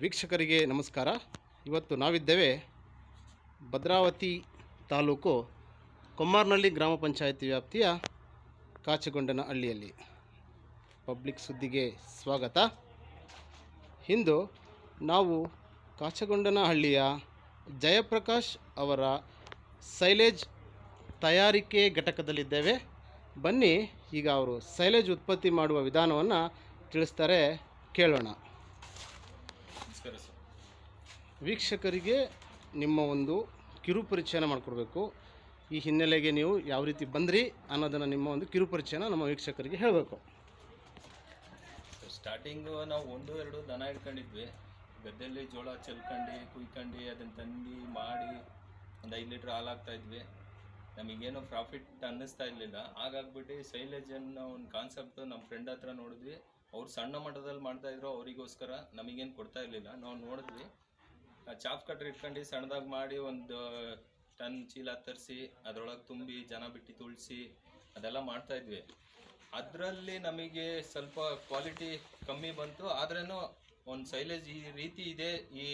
ವೀಕ್ಷಕರಿಗೆ ನಮಸ್ಕಾರ. ಇವತ್ತು ನಾವಿದ್ದೇವೆ ಭದ್ರಾವತಿ ತಾಲೂಕು ಕೊಮ್ಮಾರ್ನಹಳ್ಳಿ ಗ್ರಾಮ ಪಂಚಾಯಿತಿ ವ್ಯಾಪ್ತಿಯ ಕಾಚಗೊಂಡನಹಳ್ಳಿಯಲ್ಲಿ. ಪಬ್ಲಿಕ್ ಸುದ್ದಿಗೆ ಸ್ವಾಗತ. ಇಂದು ನಾವು ಕಾಚಗೊಂಡನಹಳ್ಳಿಯ ಜಯಪ್ರಕಾಶ್ ಅವರ ಸೈಲೇಜ್ ತಯಾರಿಕೆ ಘಟಕದಲ್ಲಿದ್ದೇವೆ. ಬನ್ನಿ, ಈಗ ಅವರು ಸೈಲೇಜ್ ಉತ್ಪತ್ತಿ ಮಾಡುವ ವಿಧಾನವನ್ನು ತಿಳಿಸ್ತಾರೆ, ಕೇಳೋಣ. ವೀಕ್ಷಕರಿಗೆ ನಿಮ್ಮ ಒಂದು ಕಿರು ಪರಿಚಯನ ಮಾಡಿಕೊಡ್ಬೇಕು. ಈ ಹಿನ್ನೆಲೆಗೆ ನೀವು ಯಾವ ರೀತಿ ಬಂದ್ರಿ ಅನ್ನೋದನ್ನು ನಿಮ್ಮ ಒಂದು ಕಿರು ಪರಿಚಯನ ನಮ್ಮ ವೀಕ್ಷಕರಿಗೆ ಹೇಳಬೇಕು. ಸ್ಟಾರ್ಟಿಂಗು ನಾವು 1-2 ದನ ಇಟ್ಕೊಂಡಿದ್ವಿ. ಗದ್ದೆಯಲ್ಲಿ ಜೋಳ ಚೆಲ್ಕೊಂಡು ಕುಯ್ಕೊಂಡು ಅದನ್ನು ತಂದು ಮಾಡಿ ಒಂದು 5 ಲೀಟ್ರ್ ಹಾಲು ಹಾಕ್ತಾಯಿದ್ವಿ. ನಮಗೇನು ಪ್ರಾಫಿಟ್ ಅನ್ನಿಸ್ತಾ ಇರಲಿಲ್ಲ. ಹಾಗಾಗ್ಬಿಟ್ಟು ಸೈಲೇಜ್ ಅನ್ನೋ ಒಂದು ಕಾನ್ಸೆಪ್ಟು ನಮ್ಮ ಫ್ರೆಂಡ್ ಹತ್ರ ನೋಡಿದ್ವಿ. ಅವ್ರು ಸಣ್ಣ ಮಟ್ಟದಲ್ಲಿ ಮಾಡ್ತಾಯಿದ್ರು, ಅವರಿಗೋಸ್ಕರ ನಮಗೇನು ಕೊಡ್ತಾ ಇರಲಿಲ್ಲ. ನಾವು ನೋಡಿದ್ವಿ, ಚಾಪ್ ಕಟ್ರ್ ಇಟ್ಕೊಂಡು ಸಣ್ಣದಾಗಿ ಮಾಡಿ ಒಂದು ಟನ್ ಚೀಲ ತರಿಸಿ ಅದರೊಳಗೆ ತುಂಬಿ ಜನ ಬಿಟ್ಟು ತುಳಿಸಿ ಅದೆಲ್ಲ ಮಾಡ್ತಾಯಿದ್ವಿ. ಅದರಲ್ಲಿ ನಮಗೆ ಸ್ವಲ್ಪ ಕ್ವಾಲಿಟಿ ಕಮ್ಮಿ ಬಂತು. ಆದ್ರೂ ಒಂದು ಸೈಲೇಜ್ ಈ ರೀತಿ ಇದೆ, ಈ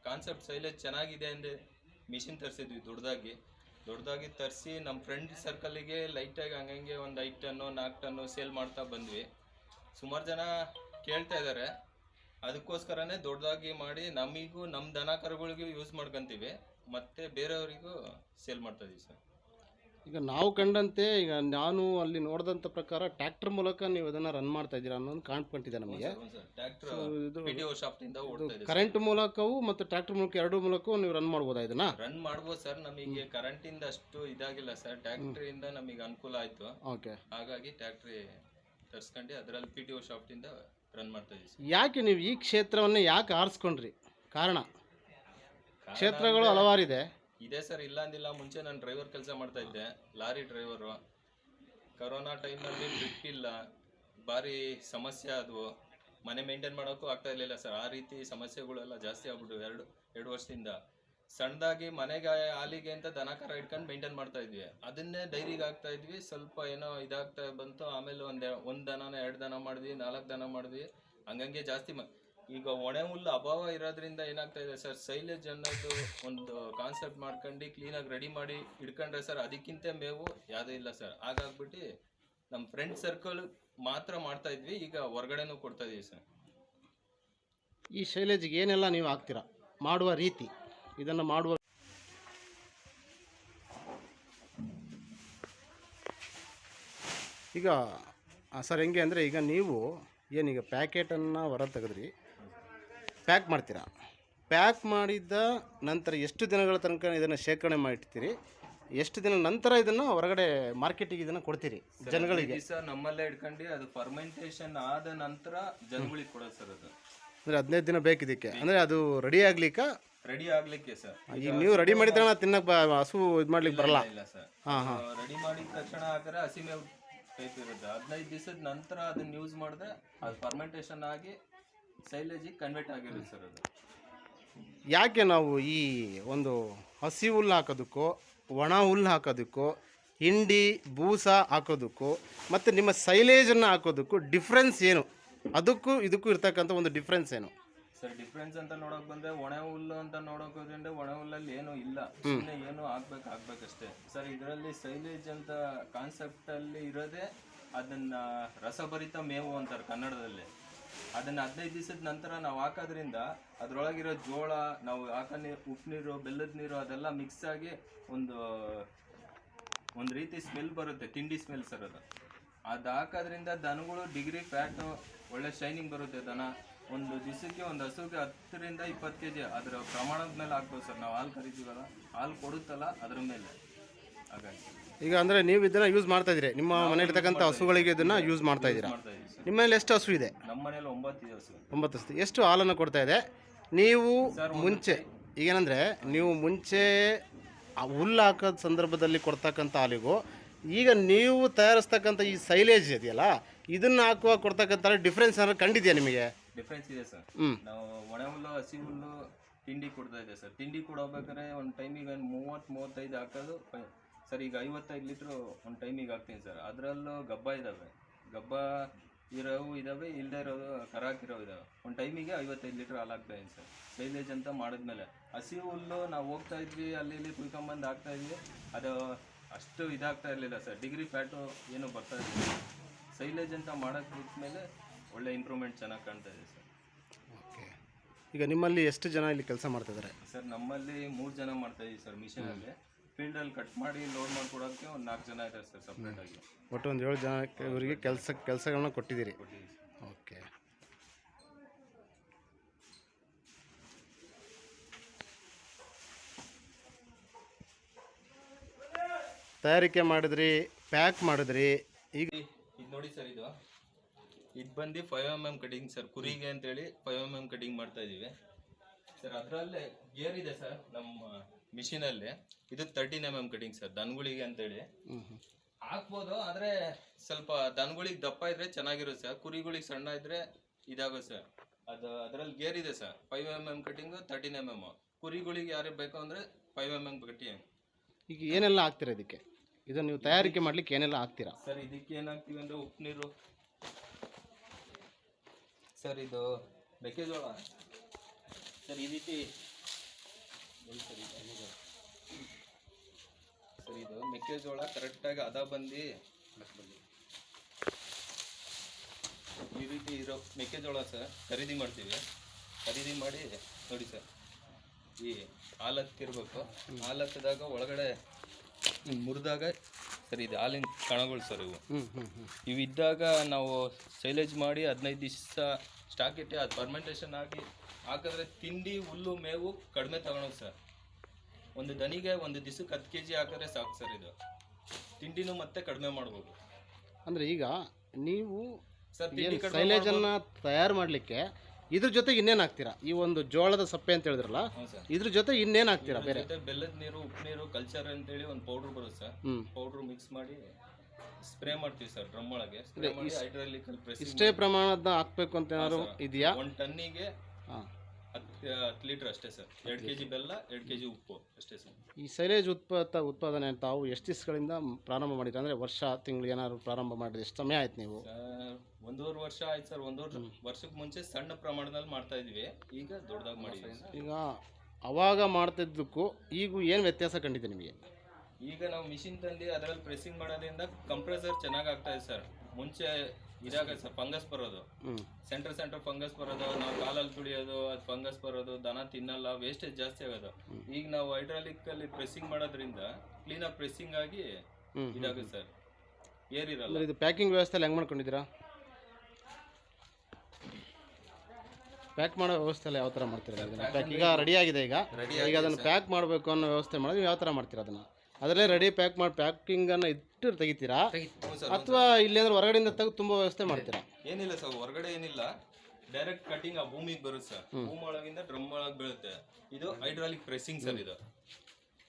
ಕಾನ್ಸೆಪ್ಟ್ ಸೈಲೇಜ್ ಚೆನ್ನಾಗಿದೆ ಅಂದರೆ ಮಿಷಿನ್ ತರಿಸಿದ್ವಿ. ದೊಡ್ಡದಾಗಿ ತರಿಸಿ ನಮ್ಮ ಫ್ರೆಂಡ್ ಸರ್ಕಲಿಗೆ ಲೈಟಾಗಿ ಹಂಗಂಗೆ ಒಂದು 5 ಟನ್ನು 4 ಟನ್ನು ಸೇಲ್ ಮಾಡ್ತಾ ಬಂದ್ವಿ. ಸುಮಾರು ಜನ ಕೇಳ್ತಾ ಇದ್ದಾರೆ. ಅದಕ್ಕೋಸ್ಕರನೇ ದೊಡ್ಡದಾಗಿ ಮಾಡಿ ನಮಗೂ ನಮ್ಮ ದನ ಕರುಗಳಿಗೂ ಯೂಸ್ ಮಾಡ್ಕೊತೀವಿ, ಮತ್ತು ಬೇರೆಯವರಿಗೂ ಸೇಲ್ ಮಾಡ್ತಾ ಇದೀವಿ ಸರ್. ಈಗ ನಾವು ಕಂಡಂತೆ, ಈಗ ನಾನು ಅಲ್ಲಿ ನೋಡಿದಂಥ ಪ್ರಕಾರ ಟ್ರ್ಯಾಕ್ಟರ್ ಮೂಲಕ ನೀವು ಅದನ್ನು ರನ್ ಮಾಡ್ತಾ ಇದ್ದೀರಾ ಅನ್ನೋದು ಕಾಣ್ಕೊಂಡಿದೆ ನಮಗೆ. ಕರೆಂಟ್ ಮೂಲಕವೂ ಮತ್ತು ಟ್ರ್ಯಾಕ್ಟರ್ ಮೂಲಕ ಎರಡೂ ಮೂಲಕವೂ ನೀವು ರನ್ ಮಾಡ್ಬೋದಾ? ಇದನ್ನ ರನ್ ಮಾಡ್ಬೋದು ಸರ್. ನಮಗೆ ಕರೆಂಟಿಂದ ಅಷ್ಟು ಇದಾಗಿಲ್ಲ ಸರ್. ಟ್ರ್ಯಾಕ್ಟ್ರಿಂದ ನಮಗೆ ಅನುಕೂಲ ಆಯಿತು. ಓಕೆ, ಹಾಗಾಗಿ ಟ್ರ್ಯಾಕ್ಟ್ರಿ ತರಿಸ್ಕೊಂಡು ಅದರಲ್ಲಿ PTO ಶಾಫ್ಟಿಂದ ರನ್ ಮಾಡ್ತಾ ಇದ್ದೀವಿ. ಯಾಕೆ ನೀವು ಈ ಕ್ಷೇತ್ರವನ್ನು ಯಾಕೆ ಆರಿಸ್ಕೊಂಡ್ರಿ? ಕಾರಣ ಕ್ಷೇತ್ರಗಳು ಹಲವಾರಿದೆ ಇದೆ ಸರ್, ಇಲ್ಲ ಅಂದಿಲ್ಲ. ಮುಂಚೆ ನಾನು ಡ್ರೈವರ್ ಕೆಲಸ ಮಾಡ್ತಾ ಇದ್ದೆ, ಲಾರಿ ಡ್ರೈವರು. ಕರೋನಾ ಟೈಮ್ನಲ್ಲಿ ಟ್ರಿಪ್ ಇಲ್ಲ, ಭಾರಿ ಸಮಸ್ಯೆ ಆದವು. ಮನೆ ಮೇಂಟೈನ್ ಮಾಡೋಕ್ಕೂ ಆಗ್ತಾ ಇರಲಿಲ್ಲ ಸರ್. ಆ ರೀತಿ ಸಮಸ್ಯೆಗಳೆಲ್ಲ ಜಾಸ್ತಿ ಆಗ್ಬಿಟ್ಟು ಎರಡು ವರ್ಷದಿಂದ ಸಣ್ಣದಾಗಿ ಮನೆಗೆ ಹಾಲಿಗೆ ಅಂತ ದನ ಕರ ಇಟ್ಕೊಂಡು ಮೇಂಟೈನ್ ಮಾಡ್ತಾ ಇದ್ವಿ. ಅದನ್ನೇ ಡೈರಿಗೆ ಹಾಕ್ತಾ ಇದ್ವಿ. ಸ್ವಲ್ಪ ಏನೋ ಇದಾಗ್ತಾ ಬಂತು. ಆಮೇಲೆ ಒಂದು ದನನ 2 ದನ ಮಾಡಿದ್ವಿ, 4 ದನ ಮಾಡಿದ್ವಿ. ಹಂಗಂಗೆ ಜಾಸ್ತಿ ಈಗ ಒಣ ಹುಲ್ಲು ಅಭಾವ ಇರೋದ್ರಿಂದ ಏನಾಗ್ತಾ ಇದೆ ಸರ್, ಸೈಲೇಜ್ ಅನ್ನೋದು ಒಂದು ಕಾನ್ಸೆಪ್ಟ್ ಮಾಡ್ಕೊಂಡು ಕ್ಲೀನಾಗಿ ರೆಡಿ ಮಾಡಿ ಇಟ್ಕೊಂಡ್ರೆ ಸರ್, ಅದಕ್ಕಿಂತ ಮೇವು ಯಾವುದೂ ಇಲ್ಲ ಸರ್. ಹಾಗಾಗ್ಬಿಟ್ಟು ನಮ್ಮ ಫ್ರೆಂಡ್ ಸರ್ಕಲ್ ಮಾತ್ರ ಮಾಡ್ತಾ ಇದ್ವಿ. ಈಗ ಹೊರಗಡೆನೂ ಕೊಡ್ತಾ ಇದೀವಿ ಸರ್. ಈ ಶೈಲೇಜ್ಗೆ ಏನೆಲ್ಲ ನೀವು ಹಾಕ್ತೀರಾ, ಮಾಡುವ ರೀತಿ, ಇದನ್ನು ಮಾಡುವ ಈಗ ಸರ್ ಹೆಂಗೆ ಅಂದರೆ, ಈಗ ನೀವು ಏನೀಗ ಪ್ಯಾಕೆಟನ್ನು ಹೊರ ತೆಗೆದ್ರಿ, ಪ್ಯಾಕ್ ಮಾಡ್ತೀರಾ. ಪ್ಯಾಕ್ ಮಾಡಿದ ನಂತರ ಎಷ್ಟು ದಿನಗಳ ತನಕ ಇದನ್ನು ಶೇಖರಣೆ ಮಾಡಿರ್ತೀರಿ? ಎಷ್ಟು ದಿನ ನಂತರ ಇದನ್ನು ಹೊರಗಡೆ ಮಾರ್ಕೆಟಿಗೆ ಇದನ್ನು ಕೊಡ್ತೀರಿ ಜನಗಳಿಗೆ? ಸರ್ ನಮ್ಮಲ್ಲೇ ಇಟ್ಕೊಂಡು ಅದು ಫರ್ಮೆಂಟೇಷನ್ ಆದ ನಂತರ ಜನಗಳಿಗೆ ಕೊಡೋದು ಸರ್. ಅದು ಅಂದರೆ 15 ದಿನ ಬೇಕು ಇದಕ್ಕೆ. ಅಂದರೆ ಅದು ರೆಡಿ ಆಗ್ಲಿಕ್ಕೆ ಸರ್. ಈಗ ನೀವು ರೆಡಿ ಮಾಡಿದ್ರೆ ತಿನ್ನಕ್ಕೆ ಹಸು ಇದು ಮಾಡ್ಲಿಕ್ಕೆ ಬರಲ್ಲ. ಇಲ್ಲ ಸರ್. ರೆಡಿ ಮಾಡಿದ ತಕ್ಷಣ ಹಾಕಿದ್ರೆ ಹಸಿ ಮೇವು ಟೈಪ್ ಇರುತ್ತೆ. 15 ದಿವಸದ ನಂತರ ಅದನ್ನ ಯೂಸ್ ಮಾಡಿದ್ರೆ ಅದು ಫರ್ಮೆಂಟೇಷನ್ ಆಗಿ ಸೈಲೇಜಿಗೆ ಕನ್ವರ್ಟ್ ಆಗಿರುತ್ತೆ ಸರ್. ಅದು ಯಾಕೆ ನಾವು ಈ ಒಂದು ಹಸಿ ಹುಲ್ಲು ಹಾಕೋದಕ್ಕೋ ಒಣ ಹುಲ್ಲು ಹಾಕೋದಕ್ಕೋ ಹಿಂಡಿ ಬೂಸ ಹಾಕೋದಕ್ಕೂ ಮತ್ತು ನಿಮ್ಮ ಸೈಲೇಜನ್ನು ಹಾಕೋದಕ್ಕೂ ಡಿಫ್ರೆನ್ಸ್ ಏನು? ಅದಕ್ಕೂ ಇದಕ್ಕೂ ಇರ್ತಕ್ಕಂಥ ಒಂದು ಡಿಫ್ರೆನ್ಸ್ ಏನು ಸರ್? ಡಿಫ್ರೆನ್ಸ್ ಅಂತ ನೋಡೋಕೆ ಬಂದರೆ, ಒಣ ಹುಲ್ಲು ಅಂತ ನೋಡೋಕೆ ಹೋದ್ರೆ ಒಣ ಹುಲ್ಲಲ್ಲಿ ಏನೂ ಇಲ್ಲ, ಸುಮ್ಮನೆ ಏನೂ ಆಗ್ಬೇಕಷ್ಟೇ ಸರ್. ಇದರಲ್ಲಿ ಸೈಲೇಜ್ ಅಂತ ಕಾನ್ಸೆಪ್ಟಲ್ಲಿ ಇರೋದೇ ಅದನ್ನು ರಸಭರಿತ ಮೇವು ಅಂತಾರೆ ಕನ್ನಡದಲ್ಲಿ. ಅದನ್ನು 15 ದಿವಸದ ನಂತರ ನಾವು ಹಾಕೋದ್ರಿಂದ ಅದರೊಳಗಿರೋ ಜೋಳ, ನಾವು ಹಾಕೋ ನೀರು, ಉಪ್ಪು ನೀರು, ಬೆಲ್ಲದ ನೀರು ಅದೆಲ್ಲ ಮಿಕ್ಸ್ ಆಗಿ ಒಂದು ರೀತಿ ಸ್ಮೆಲ್ ಬರುತ್ತೆ, ತಿಂಡಿ ಸ್ಮೆಲ್ ಸರ್. ಅದು ಹಾಕೋದ್ರಿಂದ ದನಗಳು ಡಿಗ್ರಿ ಫ್ಯಾಟು ಒಳ್ಳೆ ಶೈನಿಂಗ್ ಬರುತ್ತೆ. ದನ ಒಂದು ದಿವಸಕ್ಕೆ ಒಂದು ಹಸುಗೆ 10 ರಿಂದ 20 kg ಅದರ ಪ್ರಮಾಣದ ಮೇಲೆ ಹಾಕ್ಬೋದು ಸರ್. ನಾವು ಹಾಲು ಕರಿತೀವಲ್ಲ, ಹಾಲು ಕೊಡುತ್ತಲ್ಲ ಅದ್ರ ಮೇಲೆ. ಹಾಗಾಗಿ ಈಗ ಅಂದರೆ ನೀವು ಇದನ್ನು ಯೂಸ್ ಮಾಡ್ತಾ ಇದ್ದೀರಿ, ನಿಮ್ಮ ಮನೆಯಲ್ಲಿರ್ತಕ್ಕಂಥ ಹಸುಗಳಿಗೆ ಇದನ್ನು ಯೂಸ್ ಮಾಡ್ತಾ ಇದ್ದೀರಾ? ನಿಮ್ಮ ಮನೇಲಿ ಎಷ್ಟು ಹಸು ಇದೆ? ನಮ್ಮ ಮನೇಲಿ 9 ಇದೆ ಹಸು. 9 ಹಸು. ಎಷ್ಟು ಹಾಲನ್ನು ಕೊಡ್ತಾ ಇದೆ? ನೀವು ಮುಂಚೆ ಈಗೇನೆಂದರೆ, ನೀವು ಮುಂಚೆ ಹುಲ್ಲು ಹಾಕೋದ ಸಂದರ್ಭದಲ್ಲಿ ಕೊಡ್ತಕ್ಕಂಥ ಹಾಲಿಗೂ ಈಗ ನೀವು ತಯಾರಿಸ್ತಕ್ಕಂಥ ಈ ಸೈಲೇಜ್ ಇದೆಯಲ್ಲ, ಇದನ್ನು ಹಾಕುವಾಗ ಕೊಡ್ತಕ್ಕಂಥ ಡಿಫ್ರೆನ್ಸ್ ಏನಾದ್ರು ಕಂಡಿದೆಯಾ ನಿಮಗೆ? ಡಿಫ್ರೆನ್ಸ್ ಇದೆ ಸರ್. ನಾವು ಒಣ ಹುಲ್ಲು, ಹಸಿ ಹುಲ್ಲು, ತಿಂಡಿ ಕೊಡ್ತಾ ಇದೆ ಸರ್. ತಿಂಡಿ ಕೊಡೋಬೇಕಾದ್ರೆ ಒಂದು ಟೈಮಿಗೆ 30-35 ಹಾಕೋದು ಸರ್. ಈಗ 55 ಲೀಟ್ರು ಒಂದು ಟೈಮಿಗೆ ಹಾಕ್ತೀನಿ ಸರ್. ಅದರಲ್ಲೂ ಗಬ್ಬ ಇದ್ದಾವೆ. ಗಬ್ಬ ಇರೋವು ಇದಾವೆ, ಇಲ್ಲದೆ ಇರೋದು ಕರಾಕಿರೋ ಇದಾವೆ. ಒಂದು ಟೈಮಿಗೆ 55 ಲೀಟ್ರ್ ಹಾಲು ಆಗ್ತಾ ಇದೆ ಸರ್. ಸೈಲೇಜ್ ಅಂತ ಮಾಡಿದ್ಮೇಲೆ ಹಸಿ ಹುಲ್ಲು ನಾವು ಹೋಗ್ತಾ ಇದ್ವಿ, ಅಲ್ಲಿ ಇಲ್ಲಿ ಕುಯ್ಕೊಂಬಂದು ಹಾಕ್ತಾ ಇದ್ವಿ, ಅದು ಅಷ್ಟು ಇದಾಗ್ತಾ ಇರಲಿಲ್ಲ ಸರ್. ಡಿಗ್ರಿ ಫ್ಯಾಟು ಏನು ಬರ್ತಾ ಇರಲಿಲ್ಲ. ಸೈಲೇಜ್ ಅಂತ ಮಾಡೋಕ್ಕೆ ಬಿಟ್ಮೇಲೆ ಒಳ್ಳೆ ಇಂಪ್ರೂವ್ಮೆಂಟ್ ಚೆನ್ನಾಗಿ ಕಾಣ್ತಾ ಇದೆ ಸರ್. ಓಕೆ, ಈಗ ನಿಮ್ಮಲ್ಲಿ ಎಷ್ಟು ಜನ ಇಲ್ಲಿ ಕೆಲಸ ಮಾಡ್ತಿದ್ದಾರೆ? ಸರ್ ನಮ್ಮಲ್ಲಿ 3 ಜನ ಮಾಡ್ತಾ ಇದೀವಿ ಸರ್ ಮಿಷನಲ್ಲಿ. ಫೀಲ್ಡಲ್ಲಿ ಕಟ್ ಮಾಡಿ ಲೋಡ್ ಮಾಡಿಕೊಡೋಕ್ಕೆ ಒಂದು 4 ಜನ ಇದ್ದಾರೆ ಸರ್ ಸಪ್ರೇಟಾಗಿ. ಒಟ್ಟು ಒಂದು 7 ಜನಕ್ಕೆ ಇವರಿಗೆ ಕೆಲಸಗಳನ್ನ ಕೊಟ್ಟಿದ್ದೀರಿ. ಕೊಟ್ಟಿದ್ದೀವಿ ಸರ್. ಓಕೆ, ತಯಾರಿಕೆ ಮಾಡಿದ್ರಿ, ಪ್ಯಾಕ್ ಮಾಡಿದ್ರಿ. ಈಗ ಇದು ನೋಡಿ ಸರ್, ಇದು ಬಂದು 5mm ಕಟಿಂಗ್ ಸರ್. ಕುರಿಗೆ ಅಂತೇಳಿ 5mm ಕಟಿಂಗ್ ಮಾಡ್ತಾ ಇದೀವಿ ಸರ್. ಅದರಲ್ಲೇ ಗೇರ್ ಇದೆ ಸರ್ ನಮ್ಮ ಮಿಷಿನಲ್ಲಿ. ಇದು 13mm ಕಟಿಂಗ್ ಸರ್, ದನಗಳಿಗೆ ಅಂತೇಳಿ ಹಾಕ್ಬೋದು. ಆದರೆ ಸ್ವಲ್ಪ ದನಗಳಿಗೆ ದಪ್ಪ ಇದ್ರೆ ಚೆನ್ನಾಗಿರುತ್ತೆ ಸರ್, ಕುರಿಗಳಿಗೆ ಸಣ್ಣ ಇದ್ರೆ ಇದಾಗುತ್ತೆ ಸರ್. ಅದರಲ್ಲಿ ಗೇರ್ ಇದೆ ಸರ್. 5mm cutting, 13mm. ಕುರಿಗಳಿಗೆ ಯಾರೇ ಬೇಕು ಅಂದರೆ 5mm ಕಟಿಂಗ್. ಈಗ ಏನೆಲ್ಲ ಹಾಕ್ತೀರಾ ಇದಕ್ಕೆ? ಇದನ್ನು ನೀವು ತಯಾರಿಕೆ ಮಾಡ್ಲಿಕ್ಕೆ ಏನೆಲ್ಲ ಹಾಕ್ತೀರಾ ಸರ್? ಇದಕ್ಕೆ ಏನಾಗ್ತೀವಿ ಅಂದರೆ ಉಪ್ಪು ನೀರು ಸರ್, ಇದು ಮೆಕ್ಕೆಜೋಳ ಸರ್. ಈ ರೀತಿ ಸರ್, ಇದು ಮೆಕ್ಕೆಜೋಳ ಕರೆಕ್ಟಾಗಿ ಹದ ಬಂದು ಈ ರೀತಿ ಇರೋ ಮೆಕ್ಕೆಜೋಳ ಸರ್ ಖರೀದಿ ಮಾಡ್ತೀವಿ. ಖರೀದಿ ಮಾಡಿ ನೋಡಿ ಸರ್, ಈ ಹಾಲತ್ತಿರ್ಬೇಕು. ಹಾಲತ್ತಿದಾಗ ಒಳಗಡೆ ಮುರಿದಾಗ ಸರ್, ಇದು ಹಾಲಿನ ಕಣಗಳು ಸರ್ ಇವು. ಇವಿದ್ದಾಗ ನಾವು ಸೈಲೇಜ್ ಮಾಡಿ 15 ದಿವಸ ಸ್ಟಾಕ್ ಇಟ್ಟು ಅದು ಫರ್ಮೆಂಟೇಷನ್ ಆಗಿ ಹಾಕಿದ್ರೆ ತಿಂಡಿ, ಹುಲ್ಲು, ಮೇವು ಕಡಿಮೆ ತಗೊಳೋದು ಸರ್. ಒಂದು ದನಿಗೆ ಒಂದು ದಿವಸಕ್ಕೆ 10 kg ಹಾಕಿದ್ರೆ ಸಾಕು ಸರ್. ಇದು ತಿಂಡಿನೂ ಮತ್ತೆ ಕಡಿಮೆ ಮಾಡ್ಬೋದು. ಅಂದರೆ ಈಗ ನೀವು ಸರ್ ತಿಂಡಿ ಸೈಲೇಜನ್ನು ತಯಾರು ಮಾಡಲಿಕ್ಕೆ ಇದ್ರ ಜೊತೆಗೆ ಇನ್ನೇನು ಹಾಕ್ತೀರಾ? ಈ ಒಂದು ಜೋಳದ ಸಪ್ಪೆ ಅಂತ ಹೇಳಿದ್ರಲ್ಲ, ಇದ್ರ ಜೊತೆ ಇನ್ನೇನು ಹಾಕ್ತೀರಾ ಬೇರೆ? ಬೆಲ್ಲದ ನೀರು, ಉಪ್ಪು ನೀರು, ಕಲ್ಚರ್ ಅಂತೇಳಿ ಒಂದು ಪೌಡ್ರ್ ಬರುತ್ತೆ ಸರ್. ಪೌಡ್ರ್ ಮಿಕ್ಸ್ ಮಾಡಿ ಸ್ಪ್ರೇ ಮಾಡ್ತೀವಿ ಸರ್ ಡ್ರಮ್ ಒಳಗೆ. ಸ್ಪ್ರೇ ಮಾಡಿ ಹೈಡ್ರಾಲಿಕಲ್ ಪ್ರೆಸ್. ಇಷ್ಟೇ ಪ್ರಮಾಣದ ಹಾಕ್ಬೇಕು ಅಂತ ಏನಾದ್ರು ಇದೆಯಾ? 1 ಟನ್ನಿಗೆ 10 ಲೀಟ್ರ್ ಅಷ್ಟೇ ಸರ್. 2 kg ಬೆಲ್ಲ, 2 kg ಉಪ್ಪು ಅಷ್ಟೇ ಸರ್. ಈ ಸೈಲೇಜ್ ಉತ್ಪಾದನೆ ತಾವು ಎಷ್ಟು ದಿವಸಗಳಿಂದ ಪ್ರಾರಂಭ ಮಾಡಿದ್ರೆ? ಅಂದರೆ ವರ್ಷ, ತಿಂಗಳು ಏನಾದ್ರು ಪ್ರಾರಂಭ ಮಾಡಿದ್ರೆ ಎಷ್ಟು ಸಮಯ ಆಯ್ತು ನೀವು? 1.5 ವರ್ಷ ಆಯ್ತು ಸರ್. 1.5 ವರ್ಷಕ್ಕೆ ಮುಂಚೆ ಸಣ್ಣ ಪ್ರಮಾಣದಲ್ಲಿ ಮಾಡ್ತಾ ಇದ್ವಿ, ಈಗ ದೊಡ್ಡದಾಗಿ ಮಾಡಿದ್ವಿ. ಈಗ ಅವಾಗ ಮಾಡ್ತಿದ್ದಕ್ಕೂ ಈಗ ಏನು ವ್ಯತ್ಯಾಸ ಕಂಡಿದೆ ನಿಮಗೆ? ಈಗ ನಾವು ಮಿಷಿನ್ ತಂದು ಅದರಲ್ಲಿ ಪ್ರೆಸ್ಸಿಂಗ್ ಮಾಡೋದ್ರಿಂದ ಕಂಪ್ರೆಸರ್ ಚೆನ್ನಾಗಿ ಆಗ್ತಾ ಇದೆ ಸರ್. ಮುಂಚೆ ಇದಾಗತ್ತೆ ಸರ್, ಫಂಗಸ್ ಬರೋದು, ಸೆಂಟರ್ ಫಂಗಸ್ ಬರೋದು, ನಾವು ಕಾಲಲ್ಲಿ ತುಳಿಯೋದು, ಅದು ಫಂಗಸ್ ಬರೋದು, ದನ ತಿನ್ನಲ್ಲ, ವೇಸ್ಟೇಜ್ ಜಾಸ್ತಿ ಆಗೋದು. ಈಗ ನಾವು ಹೈಡ್ರಾಲಿಕಲ್ಲಿ ಪ್ರೆಸ್ಸಿಂಗ್ ಮಾಡೋದ್ರಿಂದ ಕ್ಲೀನಾಗಿ ಪ್ರೆಸ್ಸಿಂಗ್ ಆಗಿ ಇದಾಗುತ್ತೆ ಸರ್, ಏರಿರಲ್ಲ. ಇದು ಪ್ಯಾಕಿಂಗ್ ವ್ಯವಸ್ಥೆ ಹೆಂಗೆ ಮಾಡ್ಕೊಂಡಿದ್ದೀರಾ? ಪ್ಯಾಕ್ ಮಾಡೋ ವ್ಯವಸ್ಥೆ ಎಲ್ಲ ಯಾವ ಥರ ಮಾಡ್ತೀರಾ? ಈಗ ರೆಡಿ ಆಗಿದೆ, ಈಗ ಅದನ್ನು ಪ್ಯಾಕ್ ಮಾಡಬೇಕು ಅನ್ನೋ ವ್ಯವಸ್ಥೆ ಮಾಡೋದು ನೀವು ಯಾವ ಥರ ಮಾಡ್ತೀರಾ? ಅದರಲ್ಲೇ ರೆಡಿ ಪ್ಯಾಕ್ ಮಾಡಿ ಪ್ಯಾಕಿಂಗನ್ನು ಇಟ್ಟು ತೆಗಿತೀರಾ, ಅಥವಾ ಇಲ್ಲೇಂದ್ರೆ ಹೊರಗಡೆಯಿಂದ ತೆಗೆದು ತುಂಬ ವ್ಯವಸ್ಥೆ ಮಾಡ್ತೀರಾ? ಏನಿಲ್ಲ ಸರ್, ಹೊರಗಡೆ ಏನಿಲ್ಲ, ಡೈರೆಕ್ಟ್ ಕಟಿಂಗ್ ಆ ಭೂಮಿಗೆ ಬರುತ್ತೆ ಸರ್. ಭೂಮಿ ಒಳಗಿಂದ ಡ್ರಮ್ ಒಳಗೆ ಬೀಳುತ್ತೆ. ಇದು ಹೈಡ್ರಾಲಿಕ್ ಪ್ರೆಸ್ಸಿಂಗ್ ಸರ್.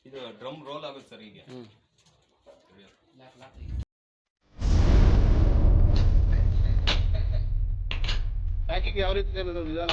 ಇದು ಡ್ರಮ್ ರೋಲ್ ಆಗುತ್ತೆ ಸರ್. ಹೀಗೆ ಪ್ಯಾಕಿಂಗ್ ಯಾವ ರೀತಿ ವಿಧಾನ